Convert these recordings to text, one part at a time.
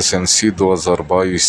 SNC 2022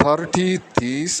30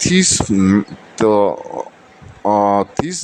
30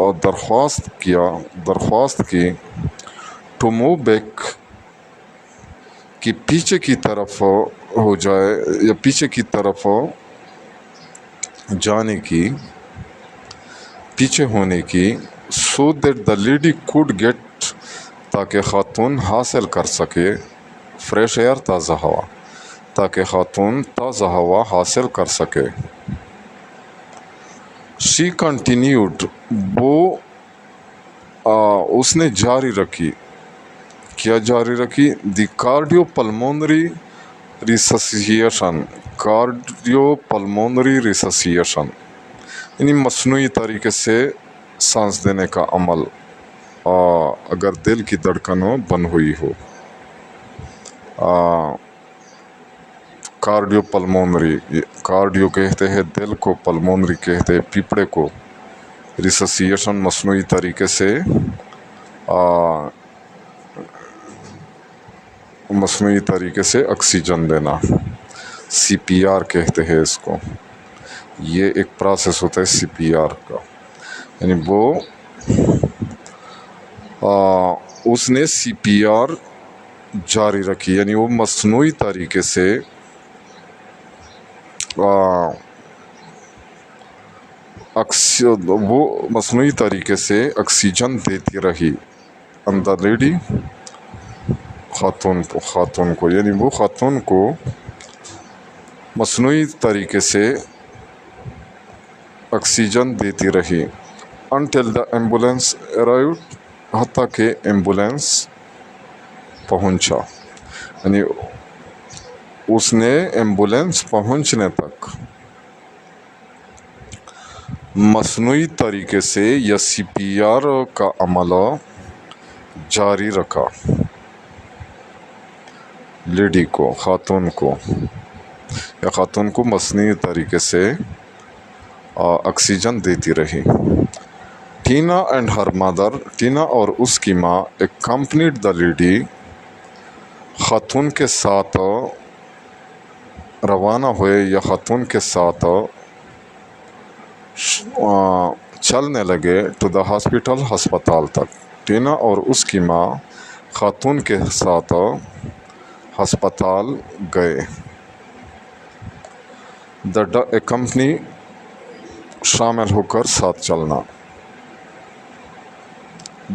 اور درخواست کی ٹو موو بیک کہ پیچھے کی طرف ہو جائے یا پیچھے کی طرف جانے کی، پیچھے ہونے کی، so that the lady could get تاکہ خاتون حاصل کر سکے، فریش ایئر تازہ ہوا، تاکہ خاتون تازہ ہوا حاصل کر سکے۔ شی کنٹینیوڈ، وہ اس نے جاری رکھی، کیا جاری رکھی؟ دی cardio pulmonary ریسسیشن، cardio pulmonary resuscitation یعنی مصنوعی طریقے سے سانس دینے کا عمل، اگر دل کی دھڑکن بند ہوئی ہو۔ کارڈیو پلمونری، کارڈیو کہتے ہیں دل کو، پلمونری کہتے ہیں پھیپھڑے کو، ریسسیشن مصنوعی طریقے سے آکسیجن دینا، سی پی آر کہتے ہیں اس کو۔ یہ ایک پروسیس ہوتا ہے سی پی آر کا، یعنی وہ اس نے سی پی آر جاری رکھی، یعنی وہ مصنوعی طریقے سے آکسیجن دیتی رہی اندر لیڈی، خاتون کو، یعنی وہ خاتون کو مصنوعی طریقے سے آکسیجن دیتی رہی until the ambulance arrived، حتیٰ کہ ایمبولینس پہنچا، یعنی اس نے ایمبولینس پہنچنے تک مصنوعی طریقے سے یا سی پی آر کا عمل جاری رکھا، لیڈی کو، خاتون کو مصنوعی طریقے سے آکسیجن دیتی رہی۔ Tina and her mother, Tina اور اس کی ماں accompanied دا لیڈی، خاتون کے ساتھ روانہ ہوئے یا خاتون کے ساتھ چلنے لگے ٹو دا ہاسپٹل، ہسپتال تک۔ ٹینا اور اس کی ماں خاتون کے ساتھ ہسپتال گئے۔ دا accompany شامل ہو کر، ساتھ چلنا۔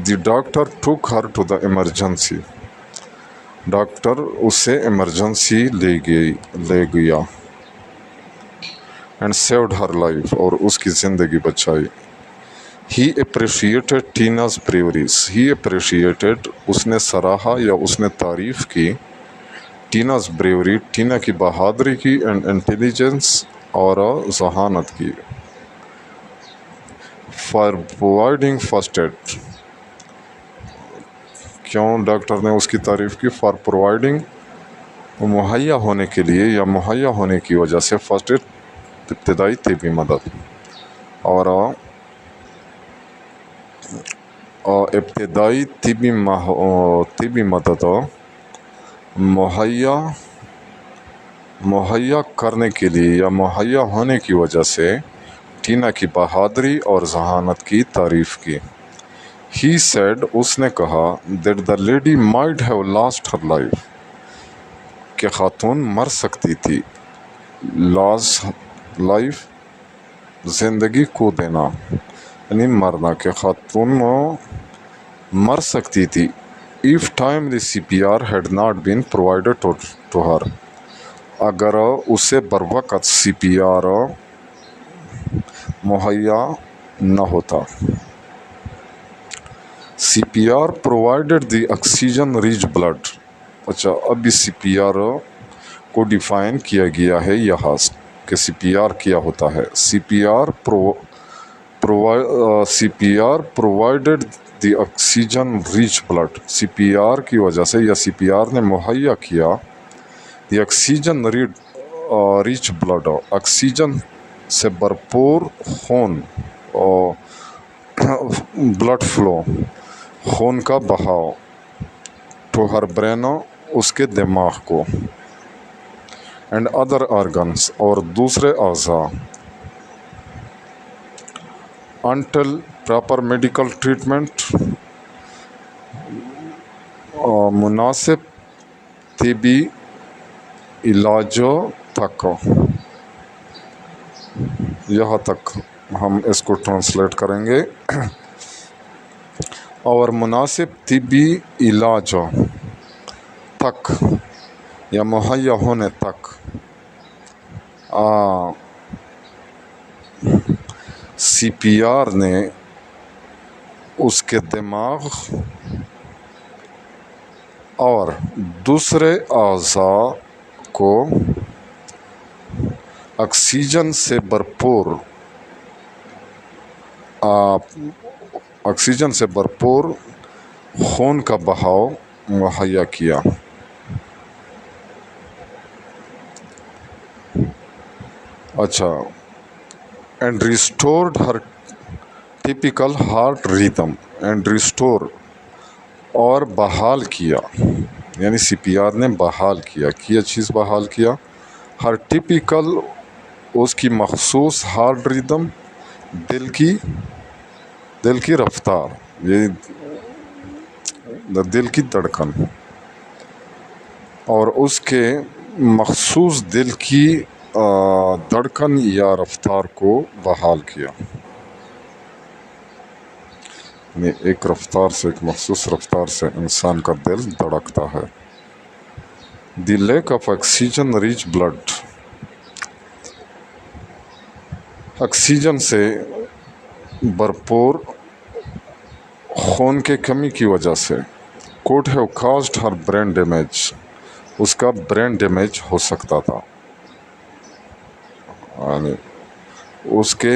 دی ڈاکٹر ٹوک ہر ٹو دا ایمرجنسی، ڈاکٹر اسے ایمرجنسی لے گیا۔ اینڈ سیوڈ ہر لائف، اور اس کی زندگی بچائی۔ ہی اپریشیٹڈ ٹیناز braveries، ہی اپریشیٹڈ، اس نے سراہا یا اس نے تعریف کی، ٹیناز bravery، ٹینا کی بہادری کی، اینڈ انٹیلیجنس، اور ذہانت کی، فار پرووائڈنگ فرسٹ ایڈ، کیوں ڈاکٹر نے اس کی تعریف کی؟ فار پرووائڈنگ، مہیا ہونے کے لیے یا مہیا ہونے کی وجہ سے، فرسٹ ایڈ ابتدائی طبی مدد، اور ابتدائی طبی مدد مہیا کرنے کے لیے یا مہیا ہونے کی وجہ سے ٹینا کی بہادری اور ذہانت کی تعریف کی۔ He said، اس نے کہا، that the lady might have lost her life، کہ خاتون مر سکتی تھی، لائف زندگی کو دینا یعنی مرنا، کہ خاتون مر سکتی تھی، if timely CPR had not been provided to her، اگر اسے بروقت CPR مہیا نہ ہوتا۔ CPR provided the oxygen rich blood، اچھا ابھی CPR کو ڈیفائن کیا گیا ہے یہاں کہ CPR کیا ہوتا ہے۔ CPR provided the oxygen rich blood، CPR کی وجہ سے یا CPR نے مہیا کیا the oxygen rich blood، oxygen سے بھرپور خون، بلڈ فلو، خون کا بہاؤ، ٹو ہر برین، اس کے دماغ کو، اینڈ ادر آرگنس، اور دوسرے اعضاء، until proper medical treatment, مناسب طبی علاجوں تک. یہاں تک ہم اس کو ٹرانسلیٹ کریں گے. اور مناسب طبی علاجوں تک یا مہیا ہونے تک سی پی آر نے اس کے دماغ اور دوسرے اعضاء کو آکسیجن سے بھرپور خون کا بہاؤ مہیا کیا. اچھا. And restored Hare typical heart rhythm. And restore اور بحال کیا، یعنی سی پی آر نے بحال کیا چیز بحال کیا. ہر ٹیپیکل اس کی مخصوص ہارٹ ریدم، دل کی رفتار، یہ دل کی دھڑکن، اور اس کے مخصوص دل کی دھڑکن یا رفتار کو بحال کیا. یعنی ایک مخصوص رفتار سے انسان کا دل دھڑکتا ہے. The lack of oxygen rich blood. Oxygen سے بھرپور خون کے کمی کی وجہ سے could have caused her brain damage. اس کا برین ڈیمیج ہو سکتا تھا، یعنی اس کے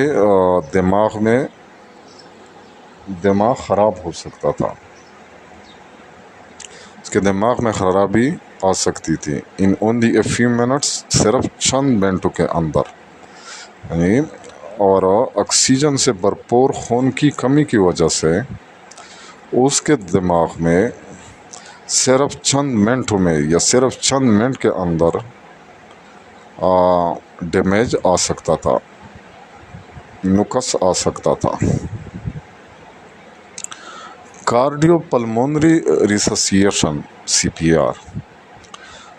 دماغ خراب ہو سکتا تھا، اس کے دماغ میں خرابی آ سکتی تھی. ان only a few minutes، صرف چند منٹوں کے اندر. یعنی اور آکسیجن سے بھرپور خون کی کمی کی وجہ سے اس کے دماغ میں صرف چند منٹوں میں یا صرف چند منٹ کے اندر ڈیمیج آ سکتا تھا، نقص آ سکتا تھا. Cardio pulmonary resuscitation C P R.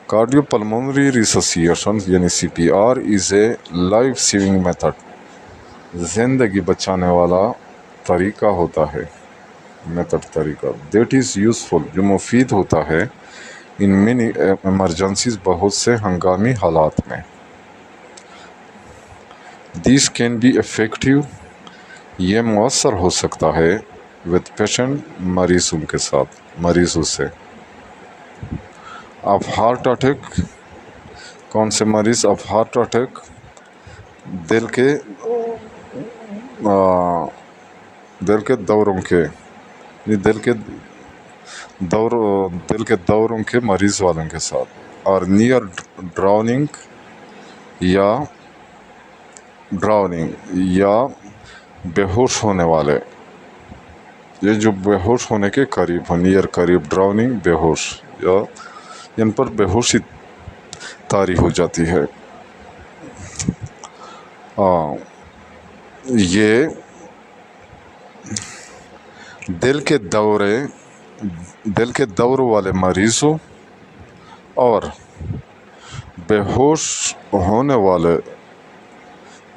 Cardio pulmonary resuscitation یعنی C P R is a life saving method. زندگی بچانے والا طریقہ ہوتا ہے، طریقہ دیٹ از یوزفل، جو مفید ہوتا ہے. ان مینی ایمرجنسیز، بہت سے ہنگامی حالات میں. دیس کین بی افیکٹو، یہ مؤثر ہو سکتا ہے. وتھ پیشنٹ، مریضوں سے. آف ہارٹ اٹیک، کون سے مریض؟ آف ہارٹ اٹیک، دل کے دوروں کے دوروں کے مریض والوں کے ساتھ. اور نیئر ڈراؤننگ یا بے ہوش ہونے والے، یہ جو بے ہوش ہونے کے قریب ہو، نیئر قریب، ڈراؤننگ بے ہوش، یا ان پر بے ہوشی طاری ہو جاتی ہے. یہ دل کے دوروں والے مریضوں اور بے ہوش ہونے والے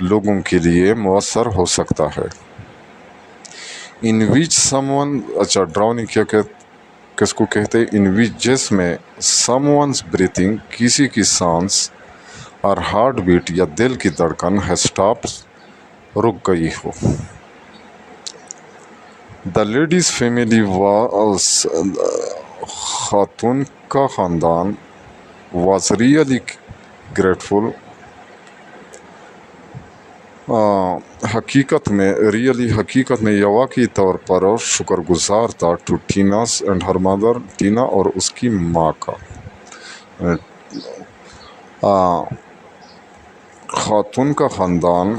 لوگوں کے لیے مؤثر ہو سکتا ہے. ان وچ سم ون، اچھا ڈراؤننگ کس کو کہتے ہیں؟ ان وچ، جس میں سم ونز بریتنگ، کسی کی سانس، اور ہارٹ بیٹ یا دل کی دھڑکن، ہے اسٹاپ، رک گئی ہو. دا لیڈیز فیملی واز، خاتون کا خاندان، واز ریئلی گریٹفل، حقیقت میں یا واقعی طور پر شکر گزار تھا. To Tina's and her mother, Tina اور اس کی ماں کا. خاتون کا خاندان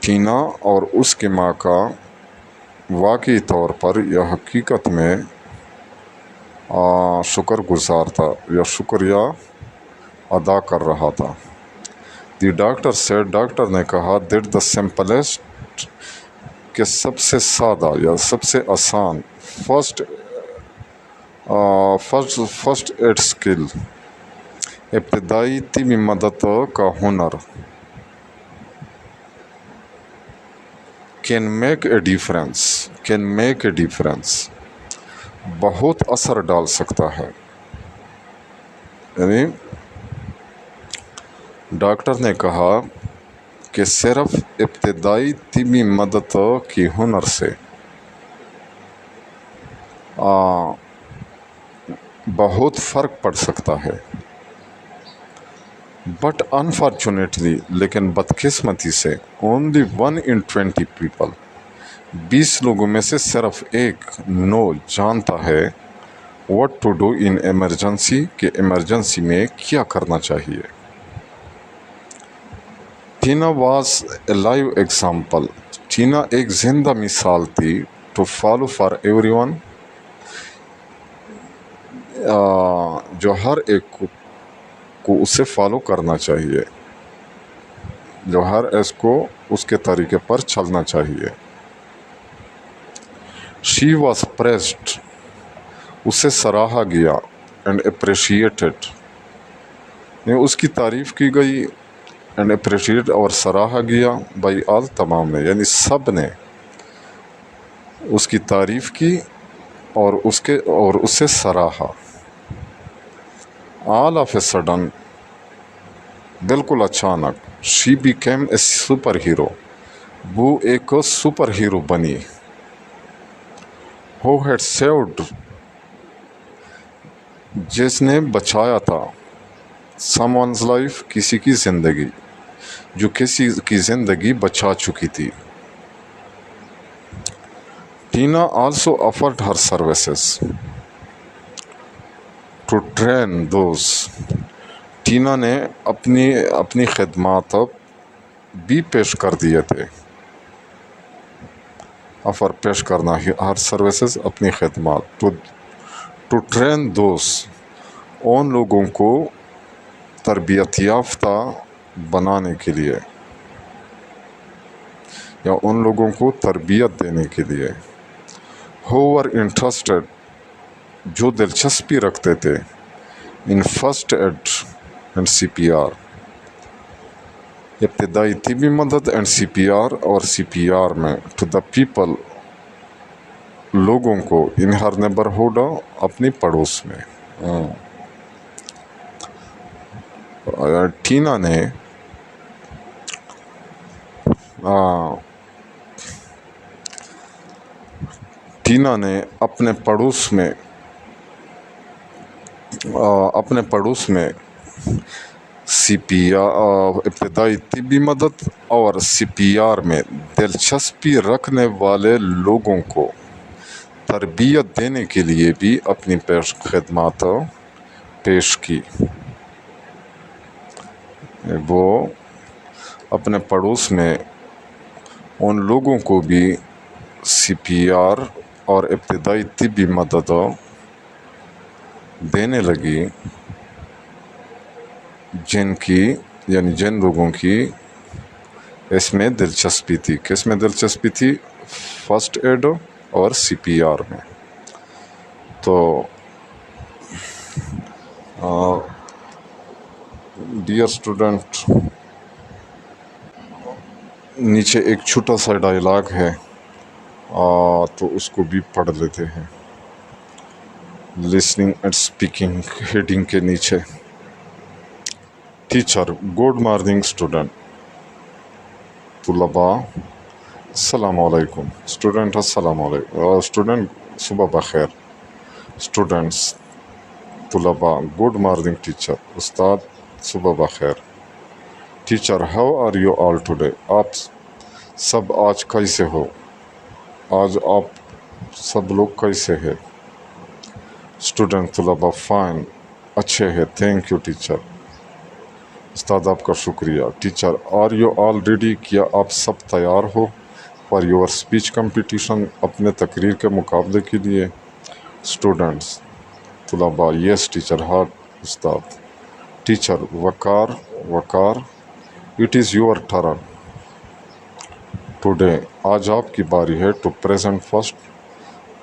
ٹینا اور اس کی ماں کا واقعی طور پر یا حقیقت میں شکر گزار تھا یا شکریہ ادا کر رہا تھا. دی ڈاکٹر سیڈ، ڈاکٹر نے کہا، دیٹ دا سمپلسٹ simplest کہ سب سے سادہ یا سب سے آسان فرسٹ ایڈ اسکل ابتدائی طبی مدد کا ہنر کین میک اے ڈیفرنس بہت اثر ڈال سکتا ہے. یعنی ڈاکٹر نے کہا کہ صرف ابتدائی طبی مدد کی ہنر سے بہت فرق پڑ سکتا ہے. بٹ انفارچونیٹلی لیکن بدقسمتی سے only 1 in 20 people 20 لوگوں میں سے صرف ایک جانتا ہے what to do in emergency کہ ایمرجنسی میں کیا کرنا چاہیے. Tina was a live example. Tina ایک زندہ مثال تھی to follow for everyone جو ہر ایک کو اسے فالو کرنا چاہیے، جو ہر ایک کو اس کے طریقے پر چلنا چاہیے. شی واز پریزڈ اسے سراہا گیا اینڈ اپریشیٹڈ اس کی تعریف کی گئی اینڈ اپریشیٹ اور سراہا گیا بائی آل تمام نے یعنی سب نے اس کی تعریف کی اور اسے سراہا. آل آف اے سڈن بالکل اچانک she became a super hero وہ ایک سپر ہیرو بنی. ہو ہیڈ سیوڈ جس نے بچایا تھا سم ونز لائف کسی کی زندگی جو کسی کی زندگی بچا چکی تھی. Tina also offered her services to train those. Tina نے اپنی خدمات بھی پیش کر دیے تھے. آفر پیش کرنا ہر سروسز اپنی خدمات ٹو ٹرین دوز ان لوگوں کو تربیت یافتہ بنانے کے لیے یا ان لوگوں کو تربیت دینے کے لیے. who were interested جو دلچسپی رکھتے تھے in first aid and C P R ابتدائی طبی مدد اینڈ سی پی آر اور سی پی آر میں ٹو دا پیپل لوگوں کو ان ہر نیبرہڈ اپنی پڑوس میں. ٹینا نے اپنے پڑوس میں سی پی آر ابتدائی طبی مدد اور سی پی آر میں دلچسپی رکھنے والے لوگوں کو تربیت دینے کے لیے بھی اپنی خدمات پیش کی. وہ اپنے پڑوس میں ان لوگوں کو بھی سی پی آر اور ابتدائی طبی مدد دینے لگی جن لوگوں کی اس میں دلچسپی تھی. کس میں دلچسپی تھی؟ فرسٹ ایڈ اور سی پی آر میں. تو ڈیئر اسٹوڈنٹ نیچے ایک چھوٹا سا ڈائلاگ ہے تو اس کو بھی پڑھ لیتے ہیں. لسننگ اینڈ اسپیکنگ ہیڈنگ کے نیچے. Teacher good morning student. طلباء السلام علیکم. اسٹوڈنٹ السلام علیکم. اسٹوڈنٹ صبح بخیر. اسٹوڈنٹس طلباء گڈ مارننگ ٹیچر. استاد صبح بخیر. Teacher how are you all today. آپ سب آج کیسے ہو؟ آج آپ سب لوگ کیسے ہیں؟ اسٹوڈنٹ طلباء فائن اچھے ہیں تھینک یو ٹیچر. استاد آپ کا شکریہ. Teacher are you all ready. کیا آپ سب تیار ہو فار یور اسپیچ کمپٹیشن اپنے تقریر کے مقابلے کے لیے؟ اسٹوڈنٹس طلباء یس ٹیچر ہاں استاد. Teacher Waqar it is your turn today آج آپ کی باری ہے ٹو پریزنٹ فسٹ،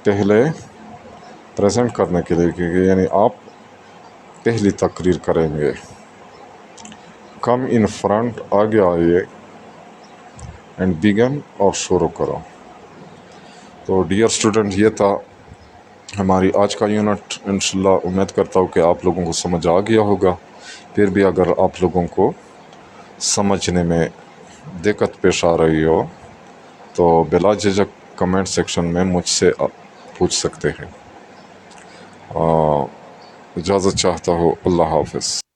پہلے پریزنٹ کرنے کے لیے، یعنی آپ پہلی تقریر کریں گے۔ کم ان فرنٹ، آگے آئیے، اینڈ بگن، اور شروع کرو۔ تو ڈیئر اسٹوڈنٹ، یہ تھا ہماری آج کا یونٹ۔ انشاءاللہ امید کرتا ہوں کہ آپ لوگوں کو سمجھ آ گیا ہوگا۔ پھر بھی اگر آپ لوگوں کو سمجھنے میں دقت پیش آ رہی ہو تو بلا جھجک کمنٹ سیکشن میں مجھ سے پوچھ سکتے ہیں۔ اجازت چاہتا ہوں۔ اللہ حافظ۔